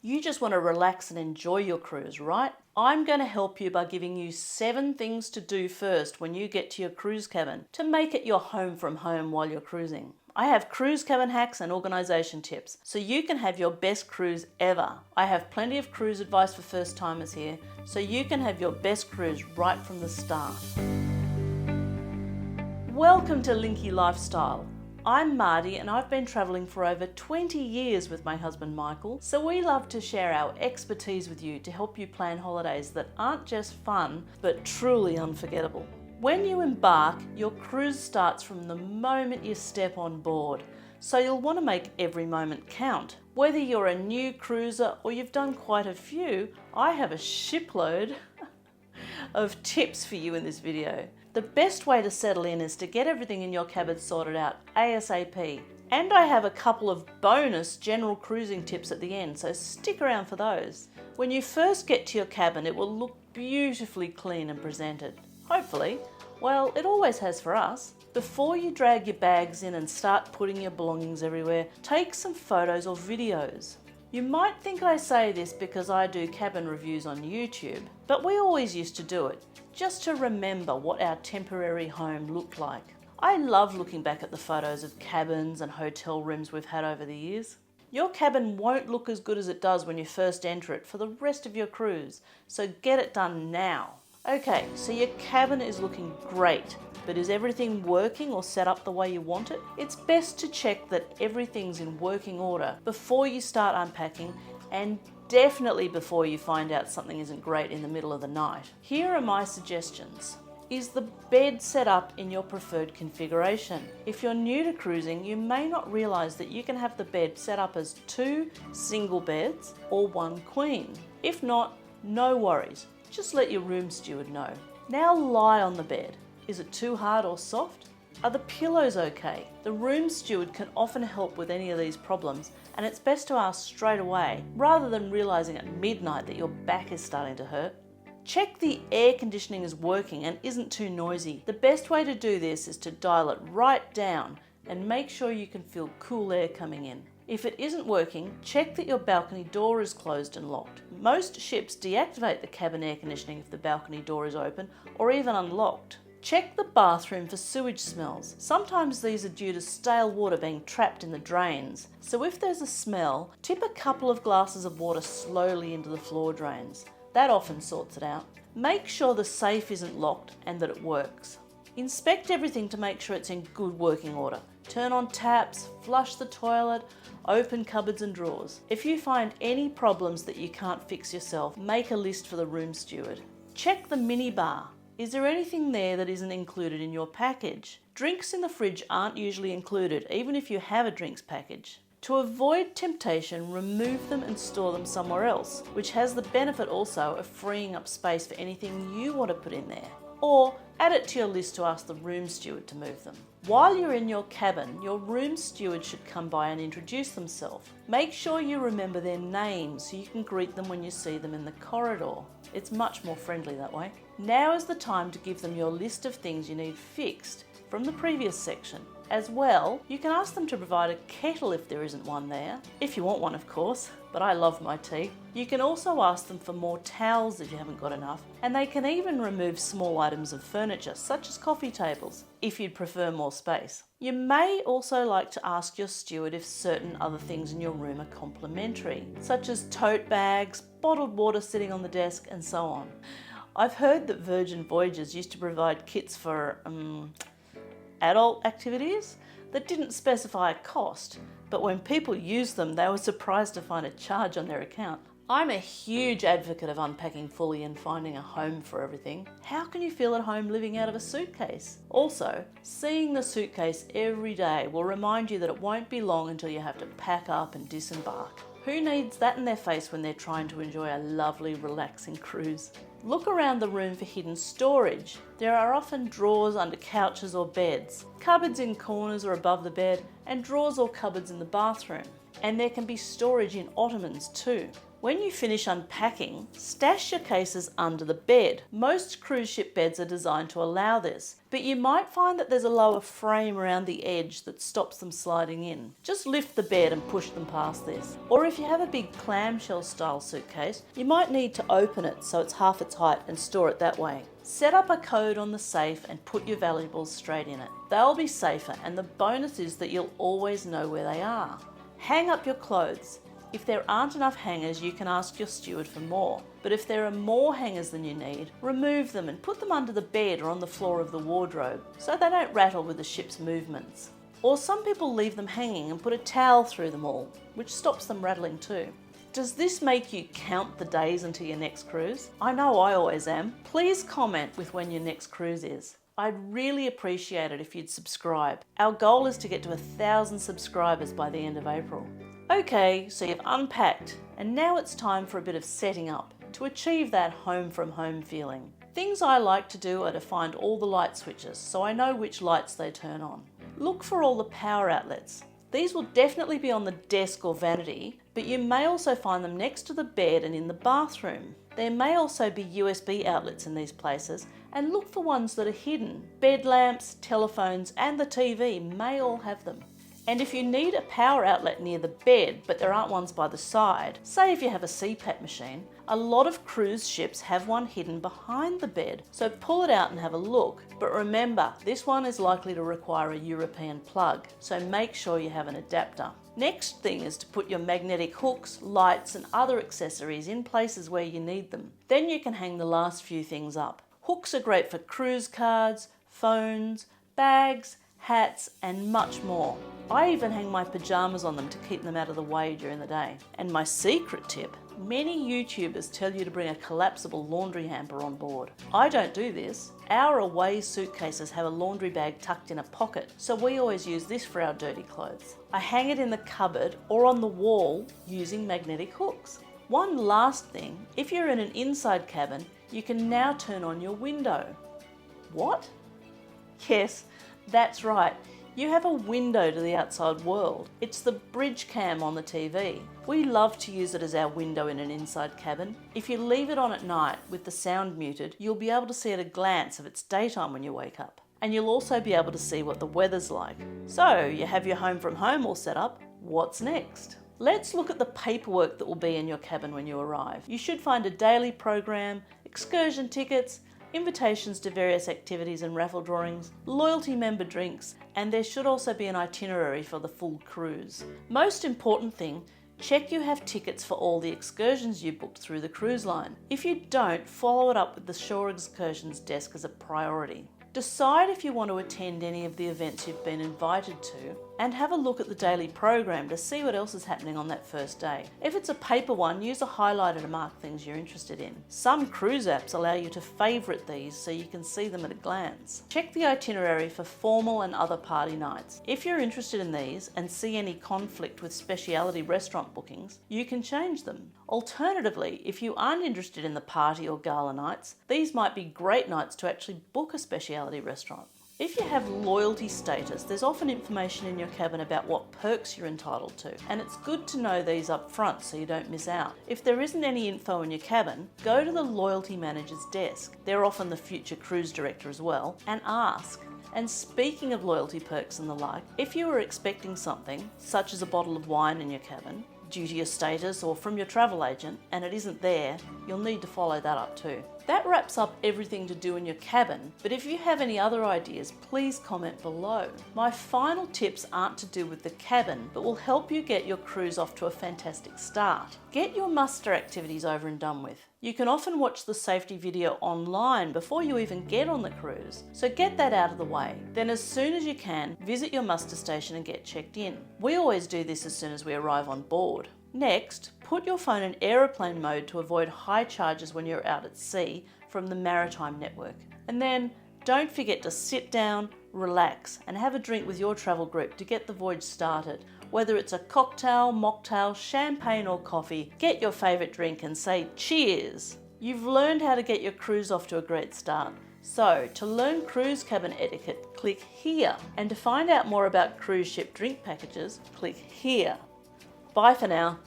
You just want to relax and enjoy your cruise, right? I'm going to help you by giving you 7 things to do first when you get to your cruise cabin to make it your home from home while you're cruising. I have cruise cabin hacks and organisation tips so you can have your best cruise ever. I have plenty of cruise advice for first timers here so you can have your best cruise right from the start. Welcome to Linky Lifestyle. I'm Mardi and I've been travelling for over 20 years with my husband Michael, so we love to share our expertise with you to help you plan holidays that aren't just fun but truly unforgettable. When you embark, your cruise starts from the moment you step on board, so you'll want to make every moment count. Whether you're a new cruiser or you've done quite a few, I have a shipload of tips for you in this video. The best way to settle in is to get everything in your cabin sorted out ASAP. And I have a couple of bonus general cruising tips at the end, so stick around for those. When you first get to your cabin, it will look beautifully clean and presented. Hopefully. Well, it always has for us. Before you drag your bags in and start putting your belongings everywhere, take some photos or videos. You might think I say this because I do cabin reviews on YouTube, but we always used to do it, just to remember what our temporary home looked like. I love looking back at the photos of cabins and hotel rooms we've had over the years. Your cabin won't look as good as it does when you first enter it for the rest of your cruise, so get it done now. Okay, so your cabin is looking great, but is everything working or set up the way you want it? It's best to check that everything's in working order before you start unpacking, and definitely before you find out something isn't great in the middle of the night. Here are my suggestions. Is the bed set up in your preferred configuration? If you're new to cruising, you may not realise that you can have the bed set up as 2 single beds or 1 queen. If not, no worries. Just let your room steward know. Now lie on the bed. Is it too hard or soft? Are the pillows okay? The room steward can often help with any of these problems, and it's best to ask straight away rather than realising at midnight that your back is starting to hurt. Check the air conditioning is working and isn't too noisy. The best way to do this is to dial it right down and make sure you can feel cool air coming in. If it isn't working, check that your balcony door is closed and locked. Most ships deactivate the cabin air conditioning if the balcony door is open or even unlocked. Check the bathroom for sewage smells. Sometimes these are due to stale water being trapped in the drains. So if there's a smell, tip a couple of glasses of water slowly into the floor drains. That often sorts it out. Make sure the safe isn't locked and that it works. Inspect everything to make sure it's in good working order. Turn on taps, flush the toilet, open cupboards and drawers. If you find any problems that you can't fix yourself, make a list for the room steward. Check the minibar. Is there anything there that isn't included in your package? Drinks in the fridge aren't usually included, even if you have a drinks package. To avoid temptation, remove them and store them somewhere else, which has the benefit also of freeing up space for anything you want to put in there. Or add it to your list to ask the room steward to move them. While you're in your cabin, your room steward should come by and introduce themselves. Make sure you remember their names so you can greet them when you see them in the corridor. It's much more friendly that way. Now is the time to give them your list of things you need fixed from the previous section. As well, you can ask them to provide a kettle if there isn't one there, if you want one of course, but I love my tea. You can also ask them for more towels if you haven't got enough, and they can even remove small items of furniture, such as coffee tables, if you'd prefer more space. You may also like to ask your steward if certain other things in your room are complimentary, such as tote bags, bottled water sitting on the desk, and so on. I've heard that Virgin Voyages used to provide kits for adult activities that didn't specify a cost, but when people used them, they were surprised to find a charge on their account. I'm a huge advocate of unpacking fully and finding a home for everything. How can you feel at home living out of a suitcase? Also, seeing the suitcase every day will remind you that it won't be long until you have to pack up and disembark. Who needs that in their face when they're trying to enjoy a lovely, relaxing cruise? Look around the room for hidden storage. There are often drawers under couches or beds, cupboards in corners or above the bed, and drawers or cupboards in the bathroom. And there can be storage in ottomans too. When you finish unpacking, stash your cases under the bed. Most cruise ship beds are designed to allow this, but you might find that there's a lower frame around the edge that stops them sliding in. Just lift the bed and push them past this. Or if you have a big clamshell style suitcase, you might need to open it so it's half its height and store it that way. Set up a code on the safe and put your valuables straight in it. They'll be safer, and the bonus is that you'll always know where they are. Hang up your clothes. If there aren't enough hangers, you can ask your steward for more. But if there are more hangers than you need, remove them and put them under the bed or on the floor of the wardrobe so they don't rattle with the ship's movements. Or some people leave them hanging and put a towel through them all, which stops them rattling too. Does this make you count the days until your next cruise? I know I always am. Please comment with when your next cruise is. I'd really appreciate it if you'd subscribe. Our goal is to get to 1,000 subscribers by the end of April. Okay, so you've unpacked, and now it's time for a bit of setting up to achieve that home from home feeling. Things I like to do are to find all the light switches so I know which lights they turn on. Look for all the power outlets. These will definitely be on the desk or vanity, but you may also find them next to the bed and in the bathroom. There may also be USB outlets in these places, and look for ones that are hidden. Bed lamps, telephones, and the TV may all have them. And if you need a power outlet near the bed, but there aren't ones by the side, say if you have a CPAP machine, a lot of cruise ships have one hidden behind the bed, so pull it out and have a look. But remember, this one is likely to require a European plug, so make sure you have an adapter. Next thing is to put your magnetic hooks, lights, and other accessories in places where you need them. Then you can hang the last few things up. Hooks are great for cruise cards, phones, bags, hats, and much more. I even hang my pajamas on them to keep them out of the way during the day. And my secret tip, many YouTubers tell you to bring a collapsible laundry hamper on board. I don't do this. Our away suitcases have a laundry bag tucked in a pocket, so we always use this for our dirty clothes. I hang it in the cupboard or on the wall using magnetic hooks. One last thing, if you're in an inside cabin, you can now turn on your window. What? Yes, that's right. You have a window to the outside world. It's the bridge cam on the TV. We love to use it as our window in an inside cabin. If you leave it on at night with the sound muted, you'll be able to see at a glance if it's daytime when you wake up. And you'll also be able to see what the weather's like. So you have your home from home all set up. What's next? Let's look at the paperwork that will be in your cabin when you arrive. You should find a daily program, excursion tickets, invitations to various activities and raffle drawings, loyalty member drinks, and there should also be an itinerary for the full cruise. Most important thing, check you have tickets for all the excursions you booked through the cruise line. If you don't, follow it up with the Shore Excursions desk as a priority. Decide if you want to attend any of the events you've been invited to, and have a look at the daily program to see what else is happening on that first day. If it's a paper one, use a highlighter to mark things you're interested in. Some cruise apps allow you to favourite these so you can see them at a glance. Check the itinerary for formal and other party nights. If you're interested in these and see any conflict with specialty restaurant bookings, you can change them. Alternatively, if you aren't interested in the party or gala nights, these might be great nights to actually book a specialty restaurant. If you have loyalty status, there's often information in your cabin about what perks you're entitled to, and it's good to know these up front so you don't miss out. If there isn't any info in your cabin, go to the loyalty manager's desk. They're often the future cruise director as well, and ask. And speaking of loyalty perks and the like, if you were expecting something, such as a bottle of wine in your cabin, due to your status or from your travel agent, and it isn't there, you'll need to follow that up too. That wraps up everything to do in your cabin, but if you have any other ideas, please comment below. My final tips aren't to do with the cabin, but will help you get your cruise off to a fantastic start. Get your muster activities over and done with. You can often watch the safety video online before you even get on the cruise, so get that out of the way. Then as soon as you can, visit your muster station and get checked in. We always do this as soon as we arrive on board. Next, put your phone in aeroplane mode to avoid high charges when you're out at sea from the maritime network. And then, don't forget to sit down, relax, and have a drink with your travel group to get the voyage started. Whether it's a cocktail, mocktail, champagne or coffee, get your favourite drink and say cheers. You've learned how to get your cruise off to a great start. So, to learn cruise cabin etiquette, click here. And to find out more about cruise ship drink packages, click here. Bye for now.